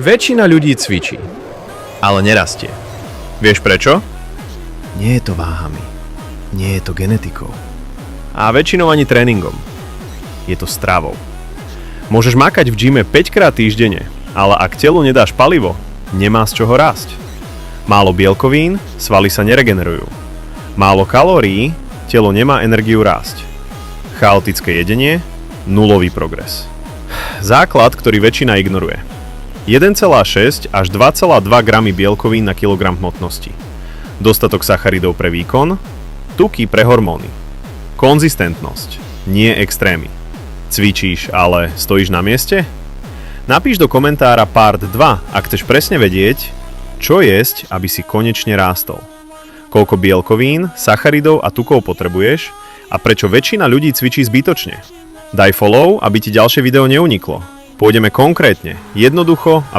Väčšina ľudí cvičí, ale nerastie. Vieš prečo? Nie je to váhami. Nie je to genetikou. A väčšinou ani tréningom. Je to stravou. Môžeš makať v gyme 5 krát týždenne, ale ak telu nedáš palivo, nemá z čoho rásť. Málo bielkovín, svaly sa neregenerujú. Málo kalórií, telo nemá energiu rásť. Chaotické jedenie, nulový progres. Základ, ktorý väčšina ignoruje. 1,6 až 2,2 gramy bielkovín na kilogram hmotnosti. Dostatok sacharidov pre výkon, tuky pre hormóny. Konzistentnosť, nie extrémy. Cvičíš, ale stojíš na mieste? Napíš do komentára part 2, ak chceš presne vedieť, čo jesť, aby si konečne rástol. Koľko bielkovín, sacharidov a tukov potrebuješ a prečo väčšina ľudí cvičí zbytočne. Daj follow, aby ti ďalšie video neuniklo. Pôjdeme konkrétne, jednoducho a bez